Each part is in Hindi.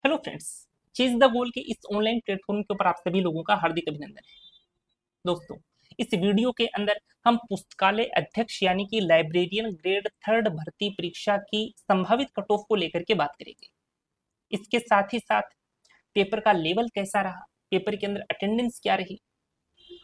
Hello friends, chase the goal के इस ऑनलाइन प्लेटफॉर्म के ऊपर आप सभी लोगों का हार्दिक अभिनंदन है। दोस्तों, इस वीडियो के अंदर हम पुस्तकालय अध्यक्ष यानी कि लाइब्रेरियन ग्रेड थर्ड भर्ती परीक्षा की संभावित कट ऑफ को लेकर के बात करेंगे। इसके साथ ही साथ पेपर का लेवल कैसा रहा, पेपर के अंदर अटेंडेंस क्या रही,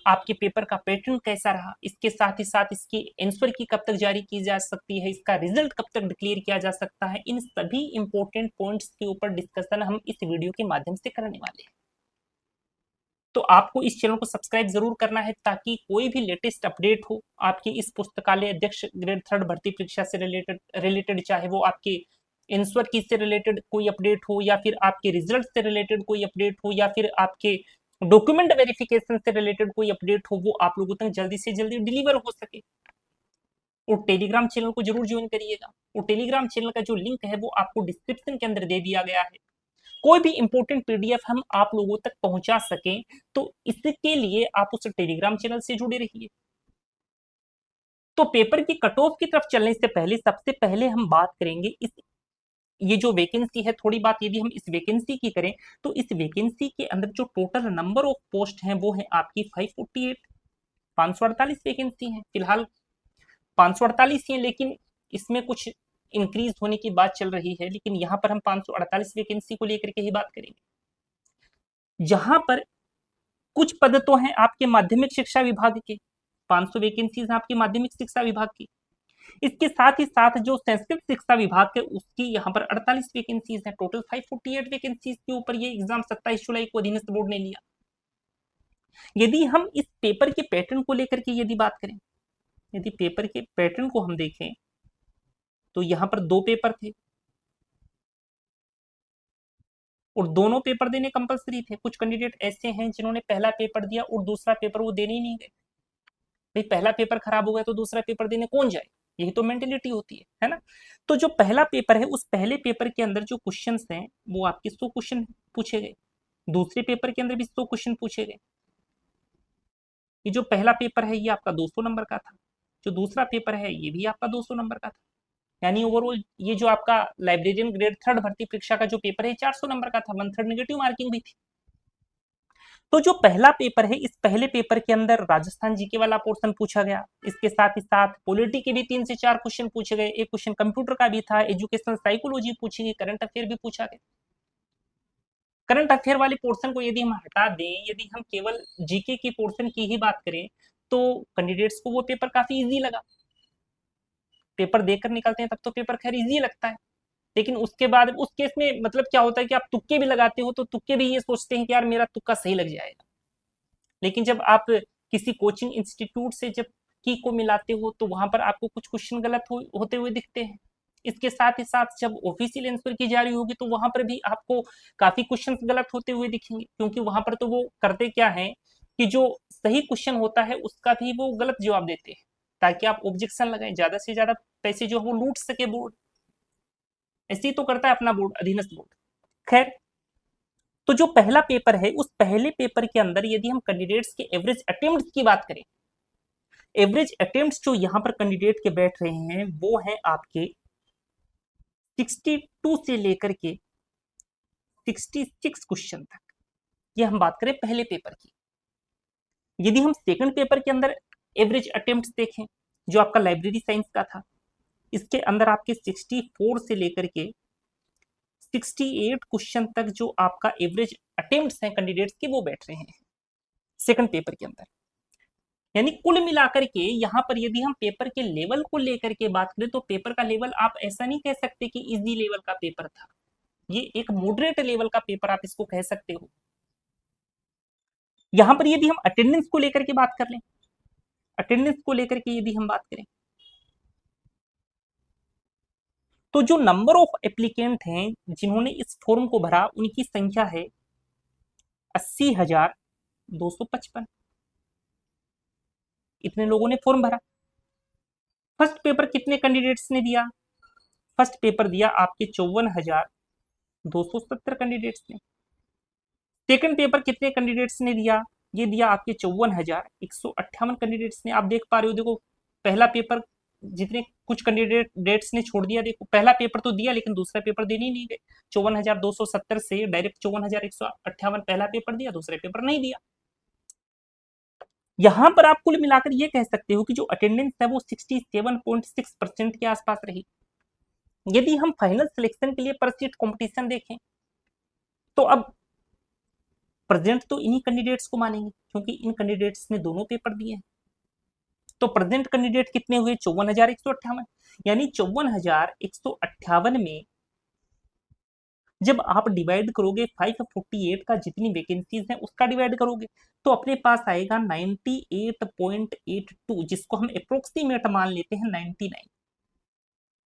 आपके पेपर का पैटर्न कैसा रहा, इसके साथ ही साथ इसकी आंसर की कब तक जारी की जा सकती है, इसका रिजल्ट कब तक डिक्लेयर किया जा सकता है, इन सभी इंपॉर्टेंट पॉइंट्स के ऊपर डिस्कशन हम इस वीडियो के माध्यम से करने वाले हैं। तो आपको इस चैनल को सब्सक्राइब जरूर करना है ताकि कोई भी लेटेस्ट अपडेट हो आपकी इस पुस्तकालय अध्यक्ष ग्रेड थर्ड भर्ती परीक्षा से रिलेटेड चाहे वो आपके आंसर की से रिलेटेड कोई अपडेट हो या फिर आपके रिजल्ट से रिलेटेड कोई अपडेट हो या फिर आपके डॉक्यूमेंट वेरिफिकेशन से रिलेटेड कोई अपडेट हो, वो आप लोगों तक जल्दी से जल्दी डिलीवर हो सके। और टेलीग्राम चैनल को जरूर ज्वाइन करिएगा। और टेलीग्राम चैनल का जो लिंक है वो आपको डिस्क्रिप्शन के अंदर दे दिया गया है। कोई भी इंपॉर्टेंट पीडीएफ हम आप लोगों तक पहुंचा सकें तो इसके लिए आप उस टेलीग्राम चैनल से जुड़े रहिए। तो पेपर की कट ऑफ की तरफ चलने से पहले सबसे पहले हम बात करेंगे इस ये जो वैकेंसी है, थोड़ी बात यदि हम इस वैकेंसी की करें तो इस वैकेंसी के अंदर जो टोटल नंबर ऑफ पोस्ट हैं वो है आपकी 548 548 वैकेंसी है फिलहाल। 548 ही है, लेकिन इसमें कुछ इंक्रीज होने की बात चल रही है, लेकिन यहां पर हम 548 वैकेंसी को लेकर के ही बात करेंगे। जहां पर कुछ पद तो हैं आपके माध्यमिक शिक्षा विभाग के, 500 वैकेंसीज आपकी माध्यमिक शिक्षा विभाग की। इसके साथ ही साथ जो संस्कृत शिक्षा विभाग के उसकी यहाँ पर 48 वैकेंसीज हैं। टोटल 548 वैकेंसीज के ऊपर ये एग्जाम 27 जुलाई को अधीनस्थ बोर्ड ने लिया। यदि हम इस पेपर के पैटर्न को लेकर के यदि बात करें, यदि पेपर के पैटर्न को हम देखें तो यहाँ पर दो पेपर थे और दोनों पेपर देने कंपलसरी थे। कुछ कैंडिडेट ऐसे हैं जिन्होंने पहला पेपर दिया और दूसरा पेपर वो देने ही नहीं गए। भाई, पहला पेपर खराब हो गया तो दूसरा पेपर देने कौन जाए, यही तो मेंटेलिटी होती है ना। तो जो पहला पेपर है उस पहले पेपर के अंदर जो क्वेश्चंस हैं वो आपके 100 क्वेश्चन पूछे गए। दूसरे पेपर के अंदर भी 100 क्वेश्चन पूछे गए। ये जो पहला पेपर है ये आपका 200 नंबर का था, जो दूसरा पेपर है ये भी आपका 200 नंबर का था। यानी ओवरऑल ये जो आपका लाइब्रेरियन ग्रेड थर्ड भर्ती परीक्षा का जो पेपर है 400 नंबर का था, 1/3 नेगेटिव मार्किंग भी थी। तो जो पहला पेपर है इस पहले पेपर के अंदर राजस्थान जीके वाला पोर्शन पूछा गया। इसके साथ ही साथ पॉलिटी के भी 3 से 4 क्वेश्चन पूछे गए। एक क्वेश्चन कंप्यूटर का भी था, एजुकेशनल साइकोलॉजी पूछी गई, करंट अफेयर भी पूछा गया। करंट अफेयर वाले पोर्शन को यदि हम हटा दें, यदि हम केवल जीके की पोर्शन की ही बात करें तो कैंडिडेट्स को वो पेपर काफी इजी लगा। पेपर देकर निकलते हैं तब तो पेपर खैर इजी लगता है, लेकिन उसके बाद उस केस में मतलब क्या होता है कि आप तुक्के भी लगाते हो तो तुक्के भी ये सोचते हैं कि यार मेरा तुक्का सही लग जाएगा। लेकिन जब आप किसी कोचिंग इंस्टीट्यूट से जब की को मिलाते हो तो वहां पर आपको कुछ क्वेश्चन गलत होते हुए दिखते हैं। इसके साथ ही साथ जब ऑफिशियल आंसर की जा रही होगी तो वहां पर भी आपको काफी क्वेश्चन गलत होते हुए दिखेंगे, क्योंकि वहां पर तो वो करते क्या है कि जो सही क्वेश्चन होता है उसका भी वो गलत जवाब देते हैं ताकि आप ऑब्जेक्शन लगाएं, ज्यादा से ज्यादा पैसे जो है वो लूट सके बोर्ड। ऐसे ही तो करता है अपना बोर्ड, अधीनस्थ बोर्ड। खैर, तो जो पहला पेपर है उस पहले पेपर के अंदर यदि हम कैंडिडेट्स के एवरेज अटेम्प्ट की बात करें, एवरेज अटेम्प्ट जो यहां पर कैंडिडेट के बैठ रहे हैं वो है आपके 62 से लेकर के 66 क्वेश्चन तक। ये हम बात करें पहले पेपर की। यदि हम सेकंड पेपर के अंदर एवरेज अटेम्प्ट देखें जो आपका लाइब्रेरी साइंस का था, इसके अंदर आपके 64 से लेकर के 68 क्वेश्चन तक जो आपका एवरेज अटेम्प्ट्स हैं कैंडिडेट्स के वो बैठ रहे हैं सेकंड पेपर के अंदर। यानी कुल मिलाकर के यहाँ पर यदि हम पेपर के लेवल को लेकर के बात करें तो पेपर का लेवल आप ऐसा नहीं कह सकते कि इजी लेवल का पेपर था, ये एक मॉडरेट लेवल का पेपर आप इसको कह सकते हो। यहां पर यदि हम अटेंडेंस को लेकर के बात कर लें, अटेंडेंस को लेकर के यदि हम बात करें तो जो नंबर ऑफ एप्लीकेंट हैं जिन्होंने इस फॉर्म को भरा उनकी संख्या है 80,255। इतने लोगों ने फॉर्म भरा। फर्स्ट पेपर कितने कैंडिडेट्स ने दिया? फर्स्ट पेपर दिया आपके 54,270 कैंडिडेट्स ने। सेकंड पेपर कितने कैंडिडेट्स ने दिया? ये दिया आपके 54,158 कैंडिडेट्स ने। आप देख पा रहे हो, देखो पहला पेपर जितने कुछ कैंडिडेट्स ने छोड़ दिया, देखो पहला पेपर तो दिया लेकिन दूसरा पेपर देने ही नहीं गए। 54,270 से डायरेक्ट 54,158 पहला पेपर दिया, दूसरे पेपर नहीं दिया। यहां पर आप कुल मिलाकर ये कह सकते हो कि जो अटेंडेंस है वो 67.6% के आसपास रही। यदि हम फाइनल सिलेक्शन के लिए पर सीट कॉम्पिटिशन देखें तो अब प्रेजेंट तो इन्हीं कैंडिडेट्स को मानेंगे क्योंकि इन कैंडिडेट्स ने दोनों पेपर दिए हैं। तो प्रेजेंट कैंडिडेट कितने हुए? 54,158। यानी 54,158 में जब आप डिवाइड करोगे 548 का जितनी वैकेंसीज हैं उसका डिवाइड करोगे तो अपने पास आएगा 98.82, जिसको हम अप्रोक्सीमेट मान लेते हैं 99।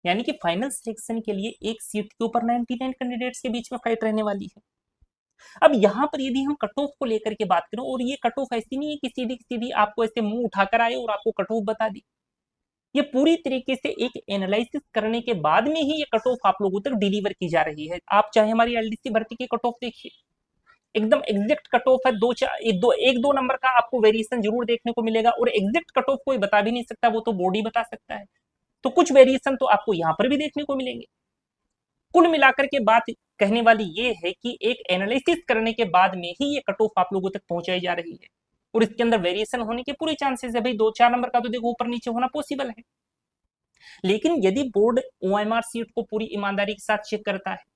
यानी कि फाइनल सिलेक्शन के लिए एक सीट के ऊपर 99 कैंडिडेट्स के बीच में फाइट रहने वाली है। अब यहां पर यदि हम कट ऑफ को लेकर के बात करें, और ये कट ऑफ ऐसी नहीं है कि सीधी सीधी आपको ऐसे मुंह उठाकर आए और आपको कट ऑफ बता दी, ये पूरी तरीके से एक एनालिसिस करने के बाद में ही ये कट ऑफ आप लोगों तक डिलीवर की जा रही है। आप चाहे हमारी एलडीसी भर्ती की कट ऑफ देखिए, एकदम एग्जैक्ट कट ऑफ है। एक दो नंबर का आपको वेरिएशन जरूर देखने को मिलेगा, और एग्जैक्ट कट ऑफ कोई बता भी नहीं सकता, वो तो बोर्ड ही बता सकता है। तो कुछ वेरिएशन तो आपको यहां पर भी देखने को मिलेंगे। कुल मिलाकर के बात कहने वाली ये है कि एक एनालिसिस करने के बाद में ही ये कट ऑफ आप लोगों तक पहुंचाई जा रही है, और इसके अंदर वेरिएशन होने के पूरे चांसेस है। भाई 2-4 नंबर का तो देखो ऊपर नीचे होना पॉसिबल है, लेकिन यदि बोर्ड ओएमआर सीट को पूरी ईमानदारी के साथ चेक करता है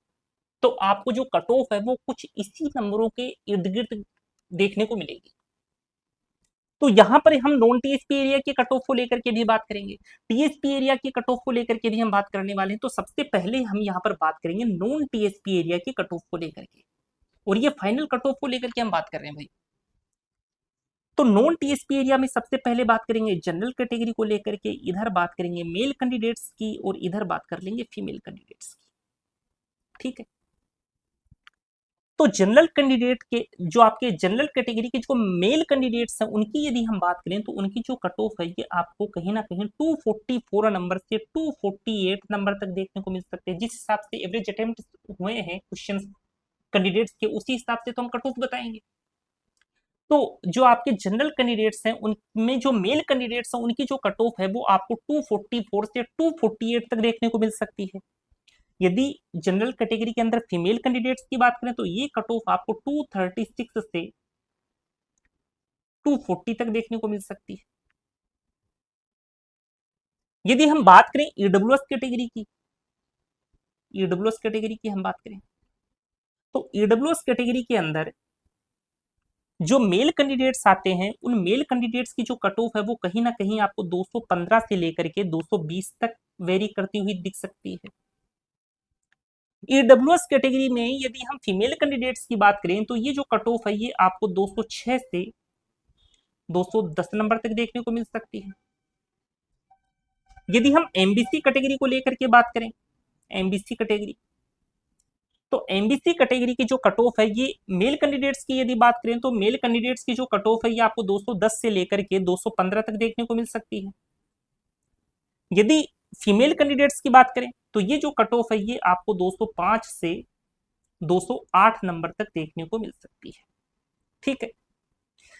तो आपको जो कट ऑफ है वो कुछ इसी नंबरों के इर्द गिर्द देखने को मिलेगी। तो यहां पर हम नॉन टीएसपी एरिया के कट ऑफ को लेकर के भी बात करेंगे, टीएसपी एरिया के कट ऑफ को लेकर के भी हम बात करने वाले हैं। तो सबसे पहले हम यहां पर बात करेंगे नॉन टीएसपी एरिया के कट ऑफ को लेकर के, और ये फाइनल कट ऑफ को लेकर के हम बात कर रहे हैं भाई। तो नॉन टीएसपी एरिया में सबसे पहले बात करेंगे जनरल कैटेगरी को लेकर के, इधर बात करेंगे मेल कैंडिडेट्स की, और इधर बात कर लेंगे फीमेल कैंडिडेट्स की। ठीक है, तो जनरल कैंडिडेट के जो आपके जनरल कैटेगरी के जो मेल कैंडिडेट्स हैं उनकी यदि हम बात करें तो उनकी जो कट ऑफ है ये आपको कहीं ना कहीं 244 नंबर से 248 नंबर तक देखने को मिल सकते हैं। जिस हिसाब से एवरेज अटेम्प्ट हुए हैं क्वेश्चन कैंडिडेट्स के, उसी हिसाब से तो हम कट ऑफ बताएंगे। तो जो आपके जनरल कैंडिडेट्स हैं उनमें जो मेल कैंडिडेट्स हैं उनकी जो कट ऑफ है वो आपको 244 से 248 तक देखने को मिल सकती है। यदि जनरल कैटेगरी के अंदर फीमेल कैंडिडेट्स की बात करें तो ये कट ऑफ आपको 236 से 240 तक देखने को मिल सकती है। यदि हम बात करें ईडब्ल्यूएस कैटेगरी की, ईडब्ल्यूएस कैटेगरी की हम बात करें तो ईडब्ल्यूएस कैटेगरी के अंदर जो मेल कैंडिडेट्स आते हैं उन मेल कैंडिडेट्स की जो कट ऑफ है वो कहीं ना कहीं आपको 215 से लेकर के 220 तक वेरी करती हुई दिख सकती है। ईडब्ल्यूएस कैटेगरी में यदि हम फीमेल कैंडिडेट्स की बात करें तो ये जो कट ऑफ है ये आपको 206 से 210 नंबर तक देखने को मिल सकती है। यदि हम एमबीसी कैटेगरी को लेकर के बात करें, एमबीसी कैटेगरी, तो एमबीसी कैटेगरी की जो कट ऑफ है ये मेल कैंडिडेट्स की यदि बात करें तो मेल कैंडिडेट्स की जो कट ऑफ है ये आपको 210 से लेकर के 215 तक देखने को मिल सकती है। यदि फीमेल कैंडिडेट्स की बात करें तो ये जो कट ऑफ है ये आपको 205 से 208 नंबर तक देखने को मिल सकती है। ठीक है,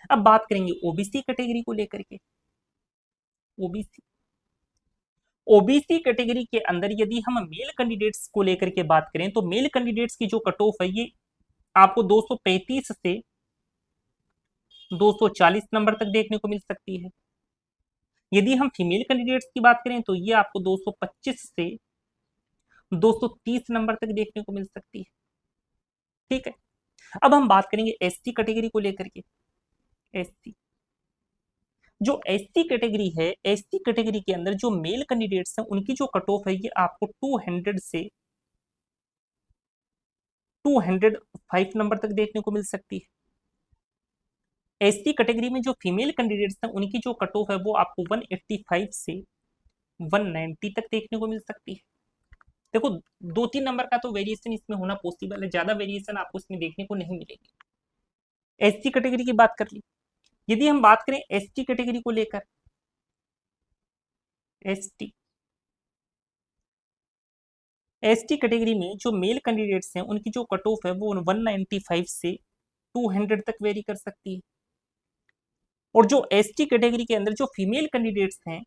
अब बात करेंगे ओबीसी कैटेगरी को लेकर के। ओबीसी ओबीसी कैटेगरी के अंदर यदि हम मेल कैंडिडेट्स को लेकर के बात करें तो मेल कैंडिडेट्स की जो कट ऑफ है ये आपको 235 से 240 नंबर तक देखने को मिल सकती है। यदि हम फीमेल कैंडिडेट्स की बात करें तो ये आपको 225 से 230 नंबर तक देखने को मिल सकती है। ठीक है, अब हम बात करेंगे एसटी कैटेगरी को लेकर के। एसटी, जो एसटी कैटेगरी है, एसटी कैटेगरी के अंदर जो मेल कैंडिडेट्स हैं उनकी जो कट ऑफ है ये आपको 200 से 205 नंबर तक देखने को मिल सकती है। एसटी कैटेगरी में जो फीमेल कैंडिडेट्स हैं उनकी जो कट ऑफ है वो आपको 185 से 190 तक देखने को मिल सकती है। देखो 2-3 नंबर का तो वेरिएशन इसमें होना पॉसिबल है, ज्यादा वेरिएशन आपको इसमें देखने को नहीं मिलेगी। एसटी कैटेगरी की बात कर ली। यदि हम बात करें एसटी कैटेगरी को लेकर, एसटी एसटी कैटेगरी में जो मेल कैंडिडेट्स हैं उनकी जो कट ऑफ है वो 195 से 200 तक वेरी कर सकती है। और जो एसटी कैटेगरी के अंदर जो फीमेल कैंडिडेट्स हैं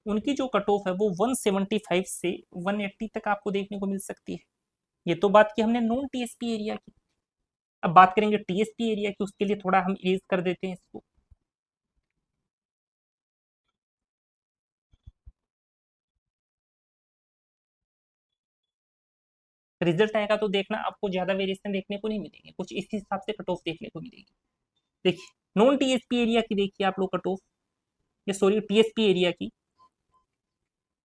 उनकी जो कट ऑफ है वो 175 से 180 तक आपको देखने को मिल सकती है। ये तो बात की हमने नॉन टीएसपी एरिया की। अब बात करेंगे टीएसपी एरिया की, उसके लिए थोड़ा हम इरेज कर देते हैं इसको। रिजल्ट आएगा तो देखना आपको ज्यादा वेरिएशन देखने को नहीं मिलेंगे, कुछ इस हिसाब से कट ऑफ देखने को मिलेगी। देखिए नॉन टीएसपी एरिया की देखिए आप लोग कट ऑफ, ये सॉरी टीएसपी एरिया की।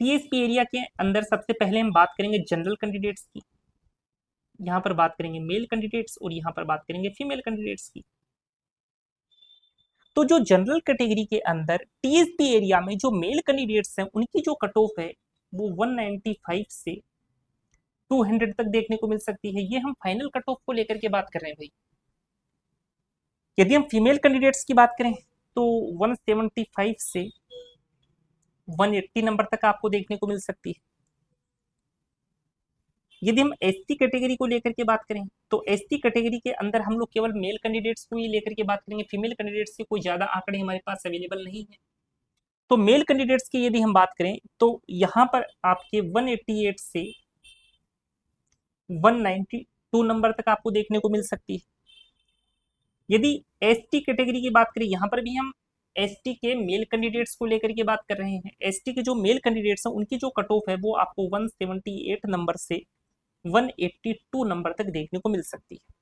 टीएसपी एरिया के अंदर सबसे पहले हम बात करेंगे जनरल कैंडिडेट्स की, यहाँ पर बात करेंगे मेल कैंडिडेट्स और यहाँ पर बात करेंगे फीमेल कैंडिडेट्स की। तो जो जनरल कैटेगरी के अंदर टीएसपी एरिया में जो मेल कैंडिडेट्स हैं उनकी जो कट ऑफ है वो 195 से 200 तक देखने को मिल सकती है। ये हम फाइनल कट ऑफ को लेकर के बात कर रहे हैं भाई। यदि हम फीमेल कैंडिडेट्स की बात करें तो 175 से 180 नंबर तक आपको देखने को मिल सकती है। यदि हम एसटी कैटेगरी को लेकर के बात करें तो एसटी कैटेगरी के अंदर हम लोग केवल मेल कैंडिडेट्स को ही लेकर के बात करेंगे, फीमेल कैंडिडेट्स के कोई ज्यादा आंकड़े हमारे पास अवेलेबल नहीं है। तो मेल कैंडिडेट्स की यदि हम बात करें तो यहाँ पर आपके 188 से 192 नंबर तक आपको देखने को मिल सकती है। यदि एसटी कैटेगरी की बात करें, यहाँ पर भी हम एसटी के मेल कैंडिडेट्स को लेकर के बात कर रहे हैं। एसटी के जो मेल कैंडिडेट्स हैं उनकी जो कट ऑफ है वो आपको 178 नंबर से 182 नंबर तक देखने को मिल सकती है।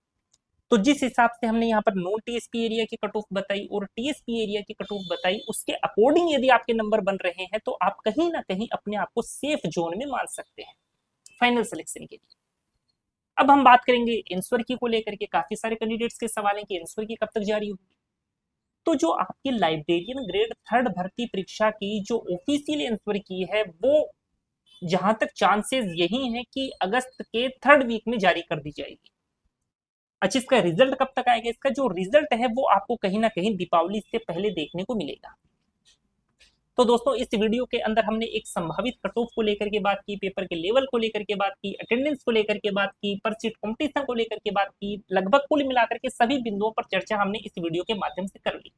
तो जिस हिसाब से हमने यहाँ पर नॉन टीएसपी एरिया की कट ऑफ बताई और टीएसपी एरिया की कट ऑफ बताई, उसके अकॉर्डिंग यदि आपके नंबर बन रहे हैं तो आप कहीं ना कहीं अपने आप को सेफ जोन में मान सकते हैं फाइनल सिलेक्शन के लिए। अब हम बात करेंगे आंसर की को लेकर के। काफी सारे कैंडिडेट्स के सवाल हैं कि आंसर की कब तक जारी होगी। तो जो आपकी लाइब्रेरियन ग्रेड 3 भर्ती परीक्षा की जो ऑफिशियल आंसर की है वो जहां तक चांसेस यही हैं कि अगस्त के 3rd वीक में जारी कर दी जाएगी। अच्छा, इसका रिजल्ट कब तक आएगा? इसका जो रिजल्ट है वो आपको कहीं ना कहीं दीपावली से पहले देखने को मिलेगा। तो दोस्तों इस वीडियो के अंदर हमने एक संभावित कट ऑफ को लेकर के बात की, पेपर के लेवल को लेकर के बात की, अटेंडेंस को लेकर के बात की, पर सीट कॉम्पिटिशन को लेकर के बात की, लगभग कुल मिलाकर के सभी बिंदुओं पर चर्चा हमने इस वीडियो के माध्यम से कर ली।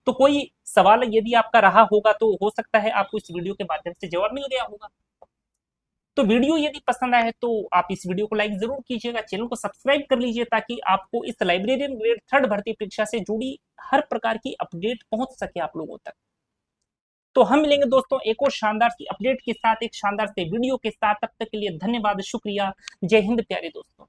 तो कोई सवाल यदि आपका रहा होगा तो हो सकता है आपको इस वीडियो के माध्यम से जवाब मिल गया होगा। तो वीडियो यदि पसंद आए तो आप इस वीडियो को लाइक जरूर कीजिएगा, चैनल को सब्सक्राइब कर लीजिए ताकि आपको इस लाइब्रेरियन ग्रेड 3 भर्ती परीक्षा से जुड़ी हर प्रकार की अपडेट पहुंच सके आप लोगों तक। तो हम मिलेंगे दोस्तों एक और शानदार सी अपडेट के साथ, एक शानदार से वीडियो के साथ। तब तक के लिए धन्यवाद, शुक्रिया, जय हिंद प्यारे दोस्तों।